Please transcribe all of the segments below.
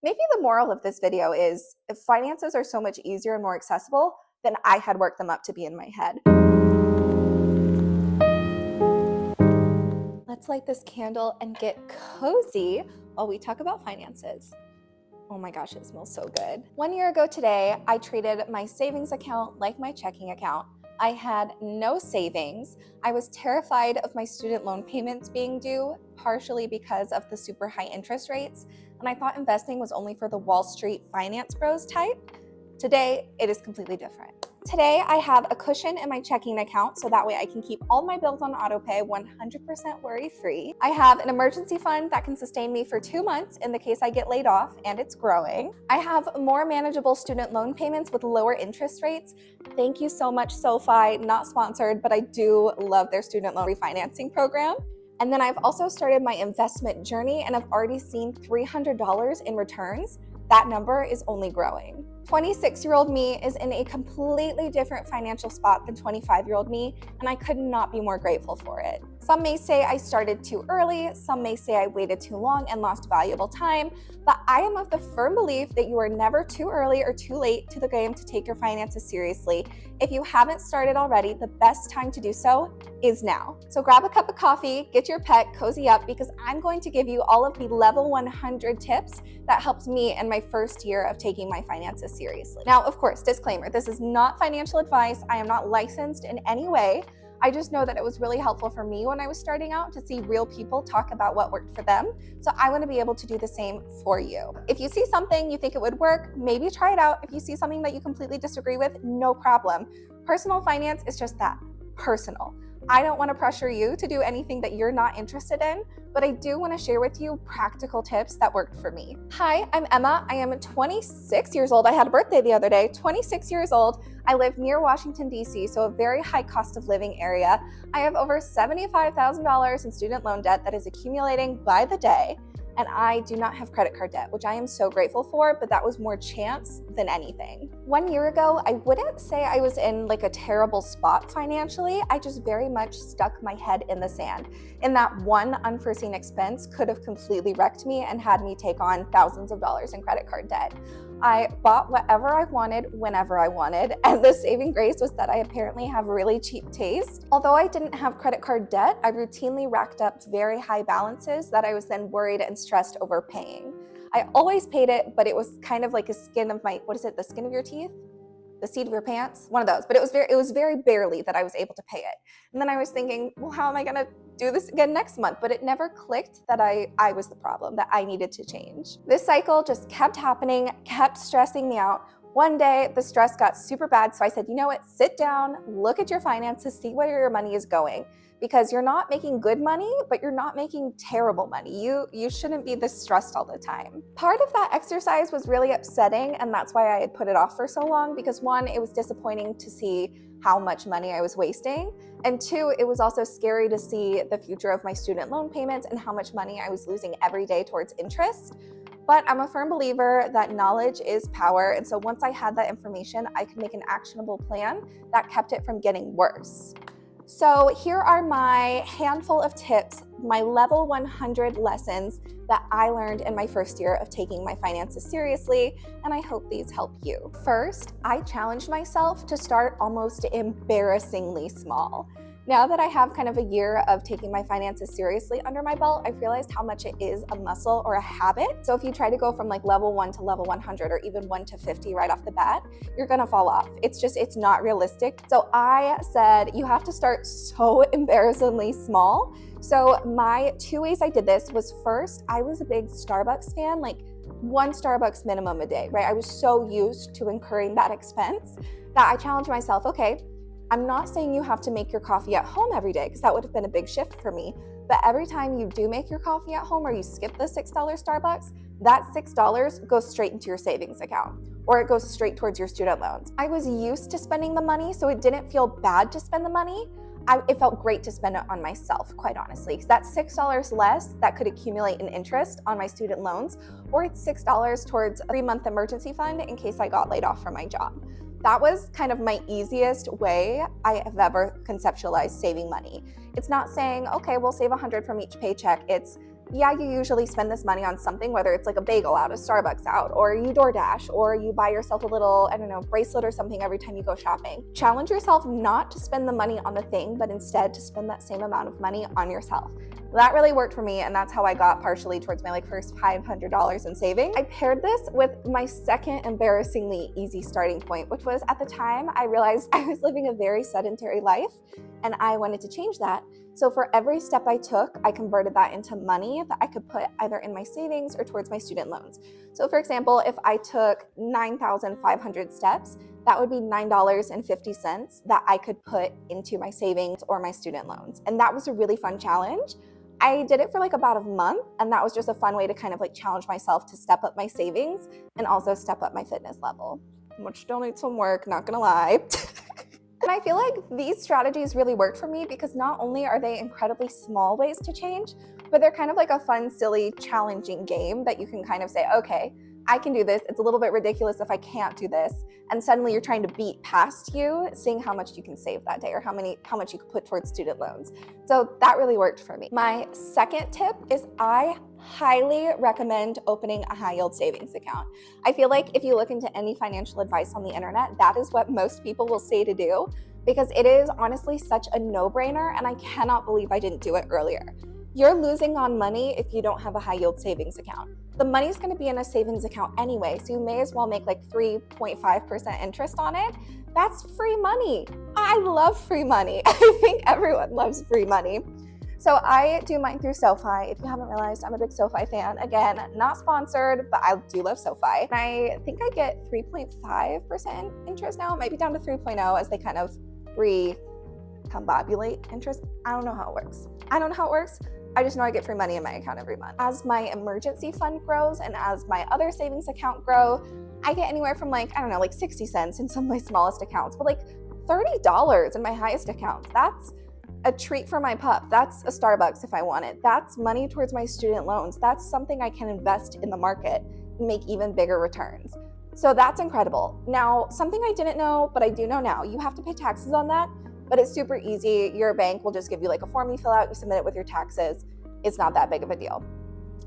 Maybe the moral of this video is if finances are so much easier and more accessible than I had worked them up to be in my head. Let's light this candle and get cozy while we talk about finances. Oh my gosh, it smells so good. 1 year ago today, I treated my savings account like my checking account. I had no savings. I was terrified of my student loan payments being due, partially because of the super high interest rates, and I thought investing was only for the Wall Street finance bros type. Today, it is completely different. Today, I have a cushion in my checking account so that way I can keep all my bills on autopay 100% worry-free. I have an emergency fund that can sustain me for 2 months in the case I get laid off, and it's growing. I have more manageable student loan payments with lower interest rates. Thank you so much, SoFi, not sponsored, but I do love their student loan refinancing program. And then I've also started my investment journey and I've already seen $300 in returns. That number is only growing. 26-year-old me is in a completely different financial spot than 25-year-old me, and I could not be more grateful for it. Some may say I started too early, some may say I waited too long and lost valuable time, but I am of the firm belief that you are never too early or too late to the game to take your finances seriously. If you haven't started already, the best time to do so is now. So grab a cup of coffee, get your pet, cozy up, because I'm going to give you all of the level 100 tips that helped me in my first year of taking my finances seriously. Now, of course, disclaimer, this is not financial advice. I am not licensed in any way. I just know that it was really helpful for me when I was starting out to see real people talk about what worked for them. So I want to be able to do the same for you. If you see something you think it would work, maybe try it out. If you see something that you completely disagree with, no problem. Personal finance is just that, personal. I don't want to pressure you to do anything that you're not interested in, but I do want to share with you practical tips that worked for me. Hi, I'm Emma. I am 26 years old. I had a birthday the other day, 26 years old. I live near Washington, D.C., so a very high cost of living area. I have over $75,000 in student loan debt that is accumulating by the day. And I do not have credit card debt, which I am so grateful for, but that was more chance than anything. 1 year ago, I wouldn't say I was in like a terrible spot financially. I just very much stuck my head in the sand. And that one unforeseen expense could have completely wrecked me and had me take on thousands of dollars in credit card debt. I bought whatever I wanted, whenever I wanted, and the saving grace was that I apparently have really cheap taste. Although I didn't have credit card debt, I routinely racked up very high balances that I was then worried and stressed over paying. I always paid it, but it was kind of like a skin of my, the skin of your teeth? The seat of your pants? One of those, but it was very barely that I was able to pay it. And then I was thinking, well, how am I gonna do this again next month? But it never clicked that I was the problem, that I needed to change. This cycle just kept happening, kept stressing me out. One day, the stress got super bad, so I said, you know what, sit down, look at your finances, see where your money is going. Because you're not making good money, but you're not making terrible money. You shouldn't be this stressed all the time. Part of that exercise was really upsetting, and that's why I had put it off for so long, because one, it was disappointing to see how much money I was wasting, and two, it was also scary to see the future of my student loan payments and how much money I was losing every day towards interest. But I'm a firm believer that knowledge is power, and so once I had that information, I could make an actionable plan that kept it from getting worse. So here are my handful of tips, my level 100 lessons that I learned in my first year of taking my finances seriously, and I hope these help you. First, I challenged myself to start almost embarrassingly small. Now that I have kind of a year of taking my finances seriously under my belt, I've realized how much it is a muscle or a habit. So if you try to go from like level 1 to level 100 or even 1 to 50 right off the bat, you're gonna fall off. It's not realistic. So I said, you have to start so embarrassingly small. So my 2 ways I did this was, first, I was a big Starbucks fan, like 1 Starbucks minimum a day, right? I was so used to incurring that expense that I challenged myself, okay, I'm not saying you have to make your coffee at home every day, because that would have been a big shift for me. But every time you do make your coffee at home or you skip the $6 Starbucks, that $6 goes straight into your savings account, or it goes straight towards your student loans. I was used to spending the money, so it didn't feel bad to spend the money. It felt great to spend it on myself, quite honestly, because that's $6 less that could accumulate in interest on my student loans, or it's $6 towards a 3-month emergency fund in case I got laid off from my job. That was kind of my easiest way I have ever conceptualized saving money. It's not saying, okay, we'll save 100 from each paycheck. It's yeah, you usually spend this money on something, whether it's like a bagel out, a Starbucks out, or you DoorDash, or you buy yourself a little, I don't know, bracelet or something every time you go shopping. Challenge yourself not to spend the money on the thing, but instead to spend that same amount of money on yourself. That really worked for me, and that's how I got partially towards my first $500 in savings. I paired this with my second embarrassingly easy starting point, which was at the time I realized I was living a very sedentary life and I wanted to change that. So for every step I took, I converted that into money that I could put either in my savings or towards my student loans. So for example, if I took 9,500 steps, that would be $9.50 that I could put into my savings or my student loans. And that was a really fun challenge. I did it for about a month, and that was just a fun way to kind of challenge myself to step up my savings and also step up my fitness level, which still needs some work, not gonna lie. And I feel like these strategies really worked for me because not only are they incredibly small ways to change, but they're kind of like a fun, silly, challenging game that you can kind of say, okay, I can do this. It's a little bit ridiculous if I can't do this. And suddenly you're trying to beat past you, seeing how much you can save that day or how much you could put towards student loans. So that really worked for me. My second tip is I highly recommend opening a high yield savings account. I feel like if you look into any financial advice on the internet, that is what most people will say to do because it is honestly such a no-brainer, and I cannot believe I didn't do it earlier. You're losing on money if you don't have a high yield savings account. The money's going to be in a savings account anyway, so you may as well make 3.5% interest on it. That's free money. I love free money. I think everyone loves free money. So I do mine through SoFi. If you haven't realized, I'm a big SoFi fan. Again, not sponsored, but I do love SoFi. And I think I get 3.5% interest now. It might be down to 3.0 as they kind of recombobulate interest. I don't know how it works. I just know I get free money in my account every month. As my emergency fund grows and as my other savings account grow, I get anywhere from 60 cents in some of my smallest accounts, but $30 in my highest accounts. That's a treat for my pup. That's a Starbucks if I want it. That's money towards my student loans. That's something I can invest in the market and make even bigger returns. So that's incredible. Now, something I didn't know, but I do know now, you have to pay taxes on that. But it's super easy. Your bank will just give you a form you fill out, you submit it with your taxes. It's not that big of a deal.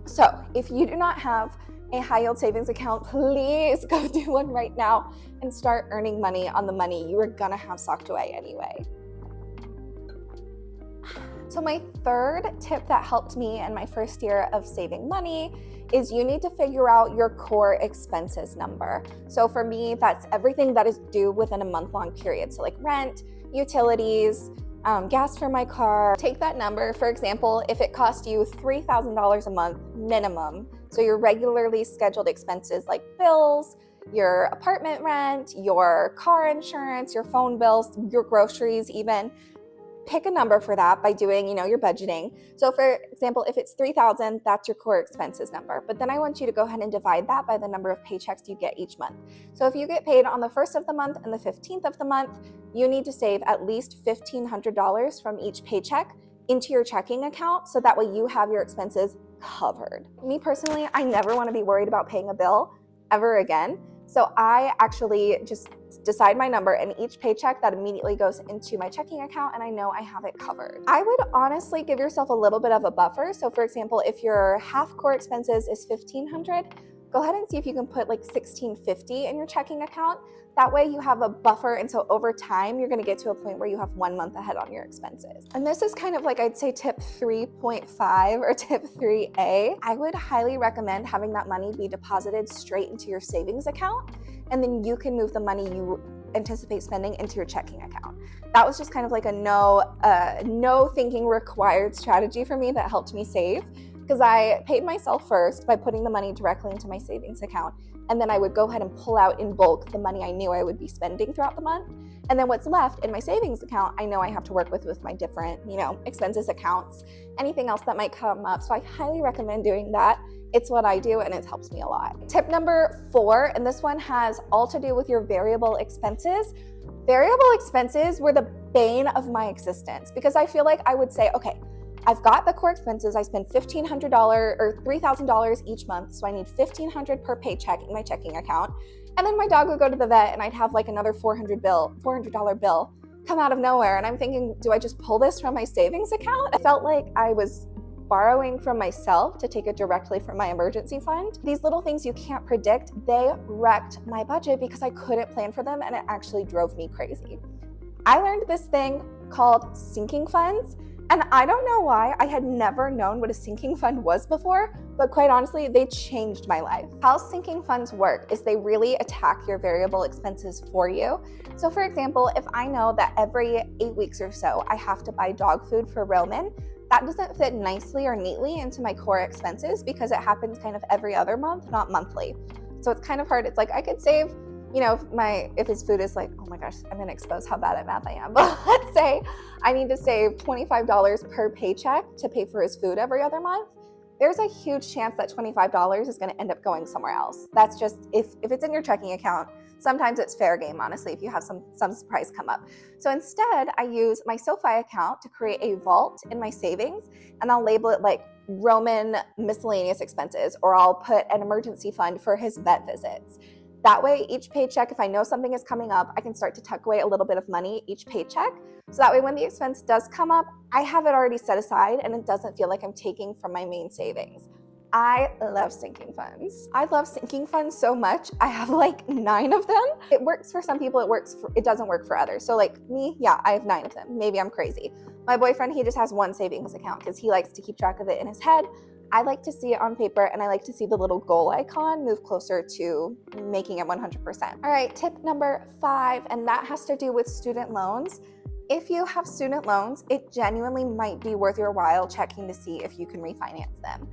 So if you do not have a high yield savings account, please go do one right now and start earning money on the money you are gonna have socked away anyway. So my third tip that helped me in my first year of saving money is you need to figure out your core expenses number. So for me, that's everything that is due within a month-long period. So rent, utilities, gas for my car. Take that number. For example, if it cost you $3,000 a month minimum, so your regularly scheduled expenses like bills, your apartment rent, your car insurance, your phone bills, your groceries even, pick a number for that by doing, your budgeting. So for example, if it's $3,000, that's your core expenses number. But then I want you to go ahead and divide that by the number of paychecks you get each month. So if you get paid on the 1st of the month and the 15th of the month, you need to save at least $1,500 from each paycheck into your checking account so that way you have your expenses covered. Me personally, I never want to be worried about paying a bill ever again. So I actually just decide my number, and each paycheck that immediately goes into my checking account, and I know I have it covered. I would honestly give yourself a little bit of a buffer. So for example, if your half core expenses is $1,500, go ahead and see if you can put $1,650 in your checking account. That way you have a buffer, and so over time, you're gonna get to a point where you have 1 month ahead on your expenses. And this is kind of I'd say tip 3.5 or tip 3A. I would highly recommend having that money be deposited straight into your savings account, and then you can move the money you anticipate spending into your checking account. That was just kind of a no thinking required strategy for me that helped me save, because I paid myself first by putting the money directly into my savings account, and then I would go ahead and pull out in bulk the money I knew I would be spending throughout the month. And then what's left in my savings account, I know I have to work with my different, expenses accounts, anything else that might come up. So I highly recommend doing that. It's what I do, and it helps me a lot. Tip number 4, and this one has all to do with your variable expenses. Variable expenses were the bane of my existence because I feel I would say, okay, I've got the core expenses. I spend $1,500 or $3,000 each month, so I need $1,500 per paycheck in my checking account. And then my dog would go to the vet, and I'd have another $400 bill come out of nowhere. And I'm thinking, do I just pull this from my savings account? I felt like I was borrowing from myself to take it directly from my emergency fund. These little things you can't predict, they wrecked my budget because I couldn't plan for them, and it actually drove me crazy. I learned this thing called sinking funds, and I don't know why. I had never known what a sinking fund was before, but quite honestly, they changed my life. How sinking funds work is they really attack your variable expenses for you. So for example, if I know that every 8 weeks or so, I have to buy dog food for Roman, that doesn't fit nicely or neatly into my core expenses because it happens kind of every other month, not monthly. So it's kind of hard. It's like I could save, if his food is like, oh my gosh, I'm gonna expose how bad at math I am. But let's say I need to save $25 per paycheck to pay for his food every other month. There's a huge chance that $25 is gonna end up going somewhere else. That's just, if it's in your checking account, sometimes it's fair game, honestly, if you have some surprise come up. So instead, I use my SoFi account to create a vault in my savings, and I'll label it like Roman miscellaneous expenses, or I'll put an emergency fund for his vet visits. That way, each paycheck, if I know something is coming up, I can start to tuck away a little bit of money each paycheck. So that way, when the expense does come up, I have it already set aside and it doesn't feel like I'm taking from my main savings. I love sinking funds. I love sinking funds so much. I have like 9 of them. It works for some people, it doesn't work for others. So like me, yeah, I have 9 of them. Maybe I'm crazy. My boyfriend, he just has 1 savings account because he likes to keep track of it in his head. I like to see it on paper, and I like to see the little goal icon move closer to making it 100%. All right, tip number 5, and that has to do with student loans. If you have student loans, it genuinely might be worth your while checking to see if you can refinance them.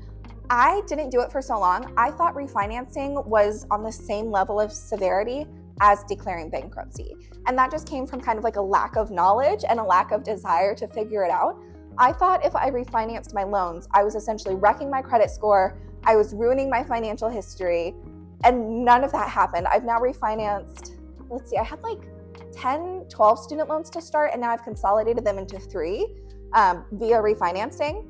I didn't do it for so long. I thought refinancing was on the same level of severity as declaring bankruptcy. And that just came from kind of like a lack of knowledge and a lack of desire to figure it out. I thought if I refinanced my loans, I was essentially wrecking my credit score, I was ruining my financial history, and none of that happened. I've now refinanced, I had like 10, 12 student loans to start, and now I've consolidated them into 3 via refinancing.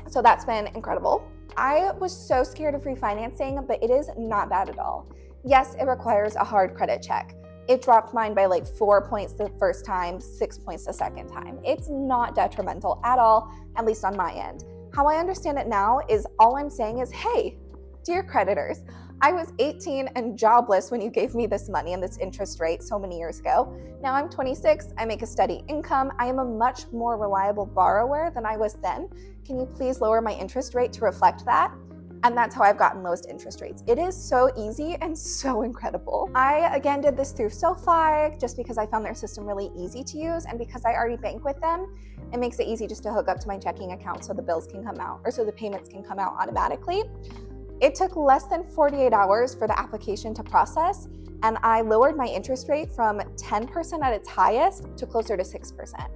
So that's been incredible. I was so scared of refinancing, but it is not bad at all. Yes, it requires a hard credit check. It dropped mine by like 4 points the first time, 6 points the second time. It's not detrimental at all, at least on my end. How I understand it now is all I'm saying is, hey, dear creditors, I was 18 and jobless when you gave me this money and this interest rate so many years ago. Now I'm 26, I make a steady income. I am a much more reliable borrower than I was then. Can you please lower my interest rate to reflect that? And that's how I've gotten lowest interest rates. It is so easy and so incredible. I, again, did this through SoFi just because I found their system really easy to use, and because I already bank with them, it makes it easy just to hook up to my checking account so the bills can come out, or so the payments can come out automatically. It took less than 48 hours for the application to process, and I lowered my interest rate from 10% at its highest to closer to 6%.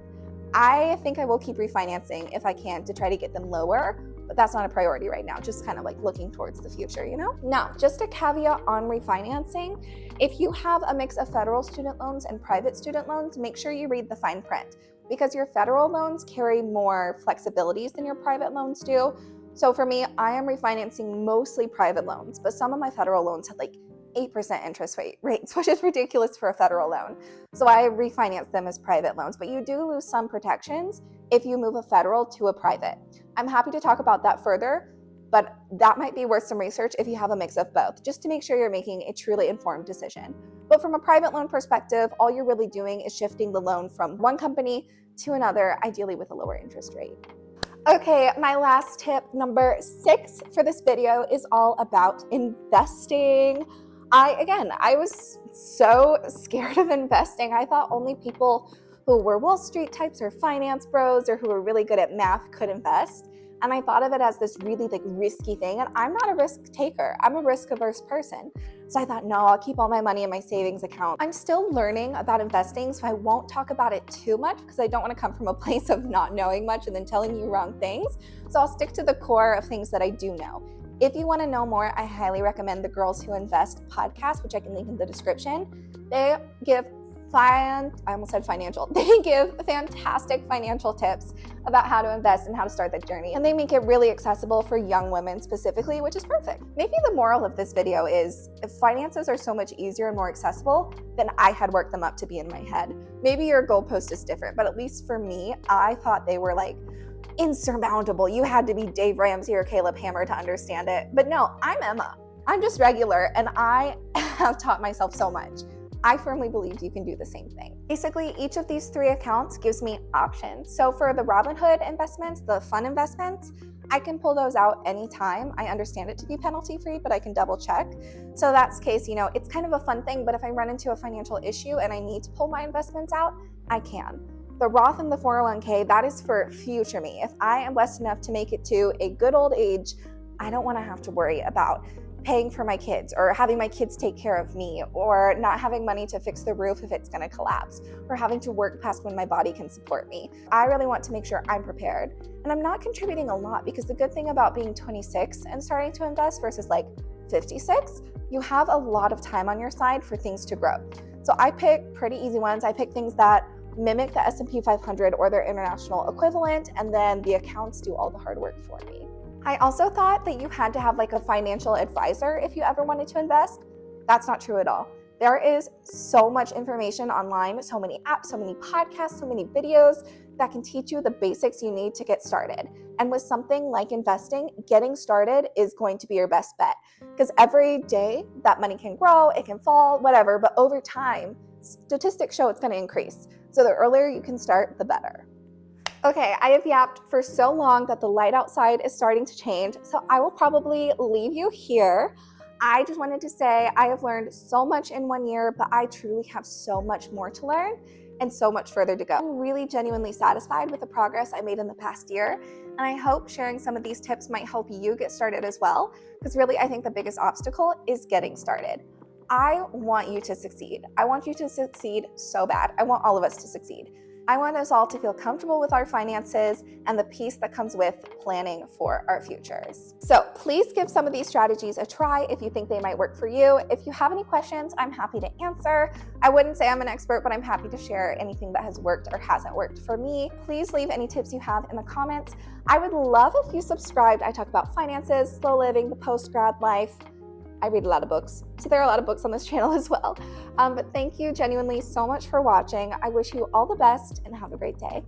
I think I will keep refinancing if I can to try to get them lower, but that's not a priority right now, just kind of like looking towards the future, Now, just a caveat on refinancing. If you have a mix of federal student loans and private student loans, make sure you read the fine print, because your federal loans carry more flexibilities than your private loans do. So for me, I am refinancing mostly private loans, but some of my federal loans had like 8% interest rates, which is ridiculous for a federal loan. So I refinance them as private loans, but you do lose some protections if you move a federal to a private. I'm happy to talk about that further, but that might be worth some research if you have a mix of both, just to make sure you're making a truly informed decision. But from a private loan perspective, all you're really doing is shifting the loan from one company to another, ideally with a lower interest rate. Okay, my last tip, number 6 for this video, is all about investing. I was so scared of investing. I thought only people who were Wall Street types or finance bros or who were really good at math could invest. And I thought of it as this really risky thing. And I'm not a risk taker. I'm a risk averse person. So I thought, no, I'll keep all my money in my savings account. I'm still learning about investing, so I won't talk about it too much because I don't want to come from a place of not knowing much and then telling you wrong things. So I'll stick to the core of things that I do know. If you want to know more, I highly recommend the Girls Who Invest podcast, which I can link in the description. They give They give fantastic financial tips about how to invest and how to start that journey. And they make it really accessible for young women specifically, which is perfect. Maybe the moral of this video is if finances are so much easier and more accessible than I had worked them up to be in my head. Maybe your goalpost is different, but at least for me, I thought they were insurmountable. You had to be Dave Ramsey or Caleb Hammer to understand it. But no, I'm Emma. I'm just regular, and I have taught myself so much. I firmly believe you can do the same thing. Basically, each of these 3 accounts gives me options. So for the Robinhood investments, the fun investments, I can pull those out anytime. I understand it to be penalty free, but I can double check. So that's case, it's kind of a fun thing, but if I run into a financial issue and I need to pull my investments out, I can. The Roth and the 401k, that is for future me. If I am blessed enough to make it to a good old age, I don't want to have to worry about paying for my kids or having my kids take care of me or not having money to fix the roof if it's going to collapse or having to work past when my body can support me. I really want to make sure I'm prepared. And I'm not contributing a lot because the good thing about being 26 and starting to invest versus like 56, you have a lot of time on your side for things to grow. So I pick pretty easy ones. I pick things that mimic the S&P 500 or their international equivalent, and then the accounts do all the hard work for me. I also thought that you had to have like a financial advisor if you ever wanted to invest. That's not true at all. There is so much information online, so many apps, so many podcasts, so many videos that can teach you the basics you need to get started. And with something like investing, getting started is going to be your best bet because every day that money can grow, it can fall, whatever, but over time, statistics show it's going to increase. So the earlier you can start, the better. Okay, I have yapped for so long that the light outside is starting to change, so I will probably leave you here. I just wanted to say I have learned so much in 1 year, but I truly have so much more to learn and so much further to go. I'm really genuinely satisfied with the progress I made in the past year, and I hope sharing some of these tips might help you get started as well, because really I think the biggest obstacle is getting started. I want you to succeed. I want you to succeed so bad. I want all of us to succeed. I want us all to feel comfortable with our finances and the peace that comes with planning for our futures. So please give some of these strategies a try if you think they might work for you. If you have any questions, I'm happy to answer. I wouldn't say I'm an expert, but I'm happy to share anything that has worked or hasn't worked for me. Please leave any tips you have in the comments. I would love if you subscribed. I talk about finances, slow living, the post-grad life. I read a lot of books, so there are a lot of books on this channel as well. But thank you genuinely so much for watching. I wish you all the best and have a great day.